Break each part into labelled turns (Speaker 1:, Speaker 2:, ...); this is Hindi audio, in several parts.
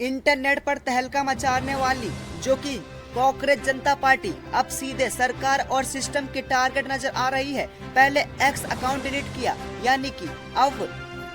Speaker 1: इंटरनेट पर तहलका मचाने वाली जो कि कांग्रेस जनता पार्टी अब सीधे सरकार और सिस्टम के टारगेट नजर आ रही है। पहले एक्स अकाउंट डिलीट किया, यानी कि अब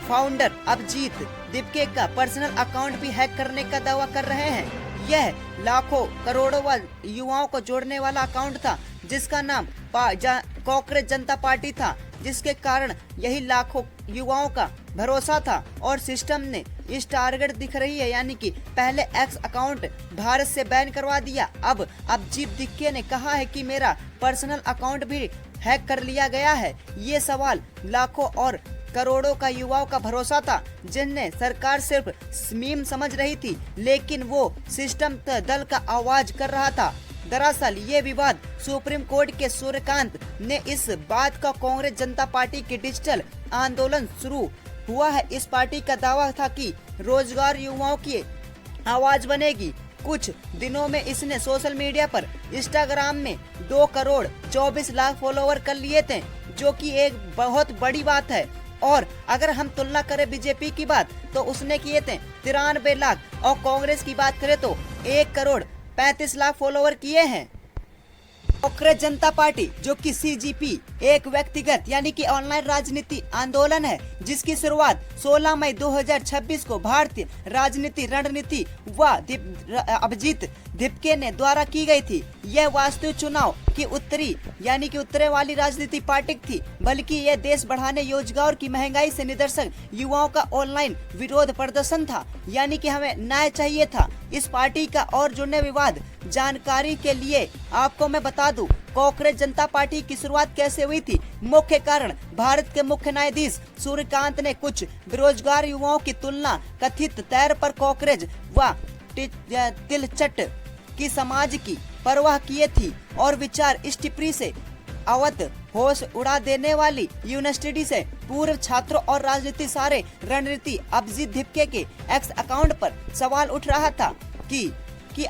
Speaker 1: फाउंडर अभिजीत दिपके का पर्सनल अकाउंट भी हैक करने का दावा कर रहे हैं। यह लाखों करोड़ों युवाओं को जोड़ने वाला अकाउंट था, जिसका नाम कांग्रेस जनता पार्टी था, जिसके कारण यही लाखों युवाओं का भरोसा था और सिस्टम ने इस टारगेट दिख रही है, यानी कि पहले एक्स अकाउंट भारत से बैन करवा दिया। अब अभिजीत दिपके ने कहा है कि मेरा पर्सनल अकाउंट भी हैक कर लिया गया है। ये सवाल लाखों और करोड़ों का युवाओं का भरोसा था, जिन्हें सरकार सिर्फ मीम समझ रही थी, लेकिन वो सिस्टम दल का आवाज कर रहा था। दरअसल ये विवाद सुप्रीम कोर्ट के सूर्यकांत ने इस बात का कांग्रेस जनता पार्टी के डिजिटल आंदोलन शुरू हुआ है। इस पार्टी का दावा था कि रोजगार युवाओं की आवाज बनेगी। कुछ दिनों में इसने सोशल मीडिया पर इंस्टाग्राम में 2 करोड़ 24 लाख फॉलोवर कर लिए थे, जो कि एक बहुत बड़ी बात है। और अगर हम तुलना करें बीजेपी की बात, तो उसने किए थे 93 लाख और कांग्रेस की बात करें तो 1 करोड़ 35 लाख फॉलोवर किए हैं। कांग्रेस जनता पार्टी जो कि सीजीपी एक व्यक्तिगत यानी कि ऑनलाइन राजनीति आंदोलन है, जिसकी शुरुआत 16 मई 2026 को भारतीय राजनीति रणनीति व अभिजीत दिपके ने द्वारा की गई थी। यह वास्तु चुनाव की उत्तरी यानी कि उत्तरे वाली राजनीति पार्टी थी, बल्कि यह देश बढ़ाने, रोजगार की महंगाई से निदर्शक युवाओं का ऑनलाइन विरोध प्रदर्शन था, यानी कि हमें न्याय चाहिए था। इस पार्टी का और जुड़ने विवाद जानकारी के लिए आपको मैं बता दूं, कांग्रेस जनता पार्टी की शुरुआत कैसे हुई थी। मुख्य कारण भारत के मुख्य न्यायाधीश सूर्यकांत ने कुछ बेरोजगार युवाओं की तुलना कथित तौर पर कांग्रेस व तिलचट की समाज की परवाह किए थी और विचार इस टिप्पणी से अवध होश उड़ा देने वाली यूनिवर्सिटी से पूर्व छात्रों और राजनीति सारे रणनीति अभिजीत दिपके के एक्स अकाउंट पर सवाल उठ रहा था कि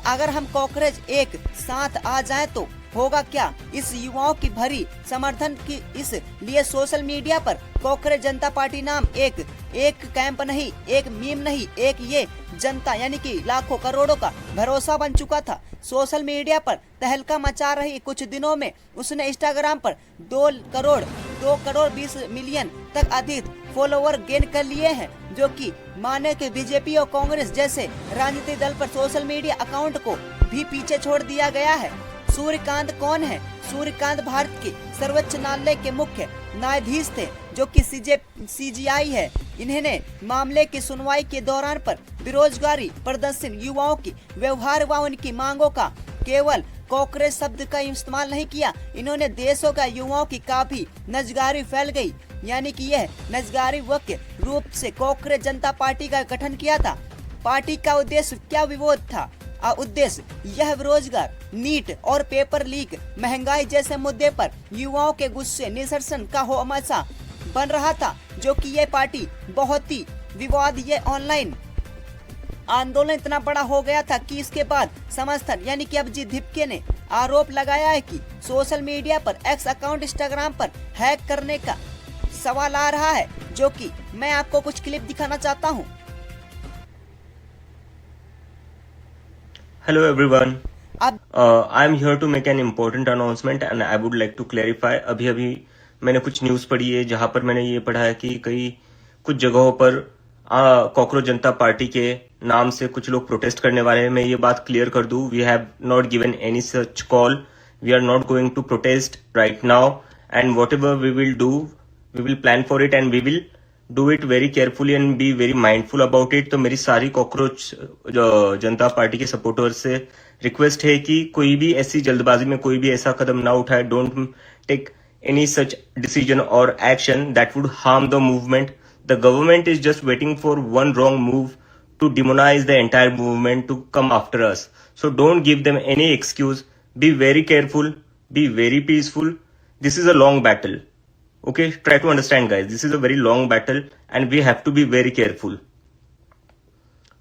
Speaker 1: अगर हम कांग्रेस एक साथ आ जाए तो होगा क्या। इस युवाओं की भरी समर्थन की इस लिए सोशल मीडिया पर कांग्रेस जनता पार्टी नाम एक कैंप नहीं, एक मीम नहीं, एक ये जनता यानी कि लाखों करोड़ों का भरोसा बन चुका था। सोशल मीडिया पर तहलका मचा रही कुछ दिनों में उसने इंस्टाग्राम पर 2 करोड़ 20 मिलियन तक अधिक फॉलोवर गेन कर लिए हैं, जो कि माने कि बीजेपी और कांग्रेस जैसे राजनीतिक दल पर सोशल मीडिया अकाउंट को भी पीछे छोड़ दिया गया है। सूर्यकांत कौन है? सूर्यकांत भारत के सर्वोच्च न्यायालय के मुख्य न्यायाधीश थे, जो कि सीजीआई है। इन्होंने मामले की सुनवाई के दौरान पर बेरोजगारी प्रदर्शन युवाओं की व्यवहार व उनकी मांगों का केवल कांग्रेस शब्द का इस्तेमाल नहीं किया। इन्होंने देशों का युवाओं की काफी नजगारी फैल गई, यानी कि यह नजगारी मुख्य रूप से कांग्रेस जनता पार्टी का गठन किया था। पार्टी का उद्देश्य क्या विरोध था? उद्देश्य यह बेरोजगार, नीट और पेपर लीक, महंगाई जैसे मुद्दे पर युवाओं के गुस्से निरसन का हमेशा बन रहा था, जो कि यह पार्टी बहुत ही विवाद ये ऑनलाइन आंदोलन इतना बड़ा हो गया था कि इसके बाद समर्थन यानी कि अभिजीत दिपके ने आरोप लगाया है कि सोशल मीडिया पर एक्स अकाउंट इंस्टाग्राम पर हैक करने का सवाल आ रहा है, जो कि मैं आपको कुछ क्लिप दिखाना चाहता हूँ।
Speaker 2: Hello everyone. I am here to make an important announcement and I would like to clarify. अभी मैंने कुछ न्यूज पढ़ी है जहां पर मैंने ये पढ़ा है कि कुछ जगहों पर कांग्रेस जनता पार्टी के नाम से कुछ लोग प्रोटेस्ट करने वाले हैं। मैं ये बात क्लियर कर दूं, we have not given any such call, we are not going to protest right now and whatever we will do, we will plan for it and we will do it very carefully and be very mindful about it. तो मेरी सारी कांग्रेस जनता पार्टी के सपोर्टर्स से रिक्वेस्ट है कि कोई भी ऐसी जल्दबाजी में कोई भी ऐसा कदम ना उठाए। Don't take any such decision or action that would harm the movement. The government is just waiting for one wrong move to demonize the entire movement to come after us. So don't give them any excuse. Be very careful. Be very peaceful. This is a long battle. Okay, try to understand guys. This is a very long battle and we have to be very careful.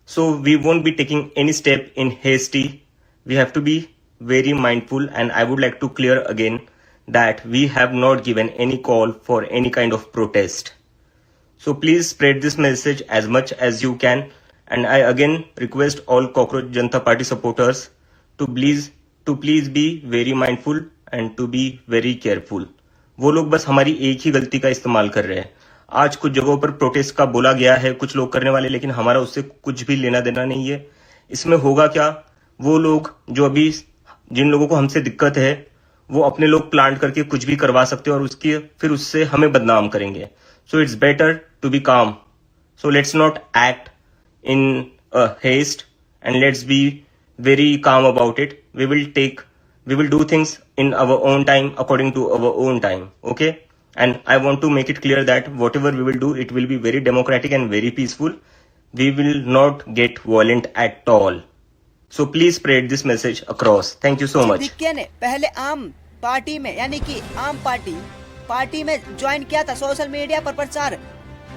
Speaker 2: So we won't be taking any step in hasty. We have to be very mindful and I would like to clear again that we have not given any call for any kind of protest. So please spread this message as much as you can And I again request all Cockroach Janata Party supporters to please be very mindful and to be very careful. वो लोग बस हमारी एक ही गलती का इस्तेमाल कर रहे हैं. आज कुछ जगहों पर प्रोटेस्ट का बोला गया है, कुछ लोग करने वाले, लेकिन हमारा उससे कुछ भी लेना देना नहीं है. इसमें होगा क्या, वो लोग जो अभी जिन लोगों को हमसे दिक्कत है वो अपने लोग प्लांट करके कुछ भी करवा सकते हैं और फिर उससे हमें बदनाम करेंगे. So it's better to be calm. So let's not act in haste and let's be very calm about it. We will do things in our own time, according to our own time. Okay. And I want to make it clear that whatever we will do, it will be very democratic and very peaceful. We will not get violent at all. So please spread this message across. Thank you so much.
Speaker 1: दिक्के ने पहले आम पार्टी में यानी कि आम पार्टी में ज्वाइन किया था. सोशल मीडिया पर प्रचार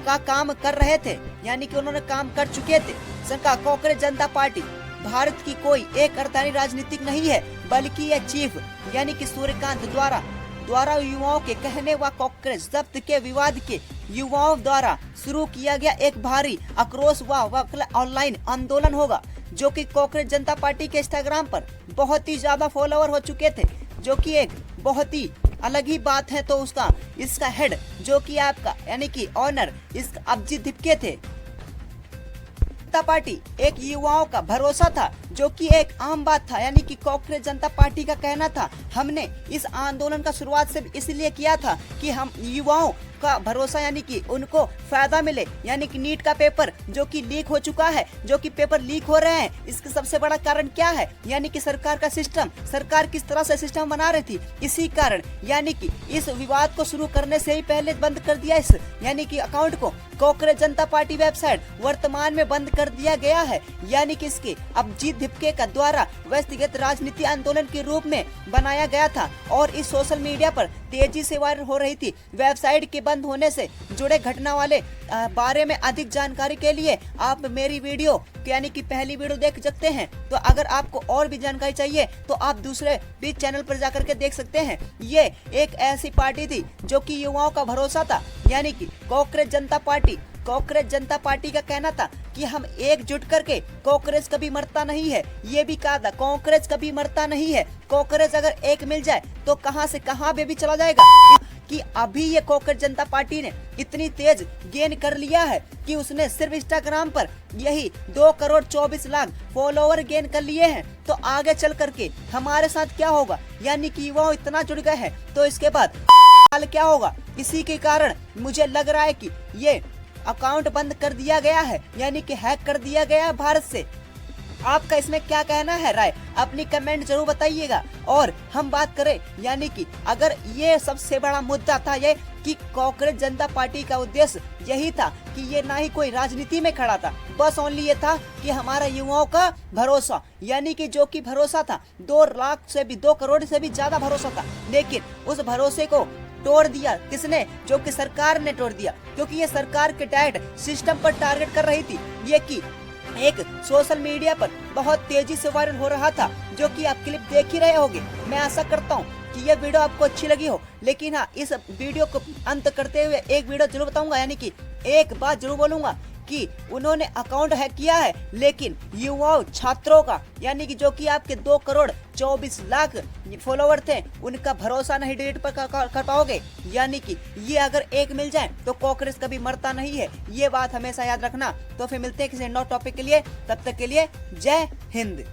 Speaker 1: का काम कर रहे थे, यानी कि उन्होंने काम कर चुके थे. सरकार कांग्रेस जनता पार्टी भारत की कोई एक अर्धानी राजनीतिक नहीं है, बल्कि यह चीफ यानी कि सूर्यकांत द्वारा युवाओं के कहने व कांग्रेस जब्त के विवाद के युवाओं द्वारा शुरू किया गया एक भारी आक्रोश व ऑनलाइन आंदोलन होगा, जो कि कांग्रेस जनता पार्टी के इंस्टाग्राम पर बहुत ही ज्यादा फॉलोवर हो चुके थे, जो कि एक बहुत ही अलग ही बात है. तो इसका हेड जो कि आपका यानी कि ऑनर इस अभिजीत दिपके थे. जनता पार्टी एक युवाओं का भरोसा था, जो कि एक आम बात था, यानी कि कांग्रेस जनता पार्टी का कहना था. हमने इस आंदोलन का शुरुआत से इसलिए किया था कि हम युवाओं का भरोसा यानी कि उनको फायदा मिले, यानी कि नीट का पेपर जो कि लीक हो चुका है, जो कि पेपर लीक हो रहे हैं, इसका सबसे बड़ा कारण क्या है, यानी कि सरकार का सिस्टम, सरकार किस तरह से सिस्टम बना रही थी. इसी कारण यानी कि इस विवाद को शुरू करने से ही पहले बंद कर दिया इस यानी कि अकाउंट को. कांग्रेस जनता पार्टी वेबसाइट वर्तमान में बंद कर दिया गया है, यानी कि इसके अभिजीत दिपके का द्वारा व्यक्तिगत राजनीति आंदोलन के रूप में बनाया गया था और इस सोशल मीडिया पर तेजी से वायरल हो रही थी. वेबसाइट के बंद होने से जुड़े घटना वाले बारे में अधिक जानकारी के लिए आप मेरी वीडियो यानी कि पहली वीडियो देख सकते हैं. तो अगर आपको और भी जानकारी चाहिए तो आप दूसरे भी चैनल पर जाकर के देख सकते हैं. ये एक ऐसी पार्टी थी जो कि युवाओं का भरोसा था, यानी कि कांग्रेस जनता पार्टी का कहना था कि हम एकजुट करके, कांग्रेस कभी मरता नहीं है, ये भी कहा था कांग्रेस कभी मरता नहीं है. कांग्रेस अगर एक मिल जाए तो कहां से कहां पे भी चला जाएगा. कि अभी ये कांग्रेस जनता पार्टी ने इतनी तेज गेन कर लिया है कि उसने सिर्फ इंस्टाग्राम पर यही 2,24,00,000 फॉलोवर गेन कर लिए हैं. तो आगे चल करके हमारे साथ क्या होगा, यानी कि युवा इतना जुड़ गए हैं, तो इसके बाद हाल क्या होगा. इसी के कारण मुझे लग रहा है कि ये अकाउंट बंद कर दिया गया है, यानी कि हैक कर दिया गया है भारत से. आपका इसमें क्या कहना है, राय अपनी कमेंट जरूर बताइएगा. और हम बात करें यानी कि अगर ये सबसे बड़ा मुद्दा था ये कि कांग्रेस जनता पार्टी का उद्देश्य यही था कि ये ना ही कोई राजनीति में खड़ा था, बस ओनली ये था कि हमारा युवाओं का भरोसा, यानी कि जो कि भरोसा था 2 करोड़ से भी ज्यादा भरोसा था. लेकिन उस भरोसे को तोड़ दिया किसने, जो कि सरकार ने तोड़ दिया, क्योंकि ये सरकार के डायरेक्ट सिस्टम पर टारगेट कर रही थी. ये कि एक सोशल मीडिया पर बहुत तेजी से वायरल हो रहा था, जो कि आप क्लिप देख ही रहे होंगे. मैं आशा करता हूँ कि ये वीडियो आपको अच्छी लगी हो, लेकिन हाँ, इस वीडियो को अंत करते हुए एक वीडियो जरूर बताऊंगा, यानी कि एक बात जरूर बोलूंगा कि उन्होंने अकाउंट हैक किया है, लेकिन युवाओं छात्रों का यानी कि जो कि आपके 2,24,00,000 फॉलोवर थे, उनका भरोसा नहीं डिलीट पर कर पाओगे. यानी कि ये अगर एक मिल जाए तो कांग्रेस कभी मरता नहीं है, ये बात हमेशा याद रखना. तो फिर मिलते हैं किसी नए टॉपिक के लिए, तब तक के लिए जय हिंद.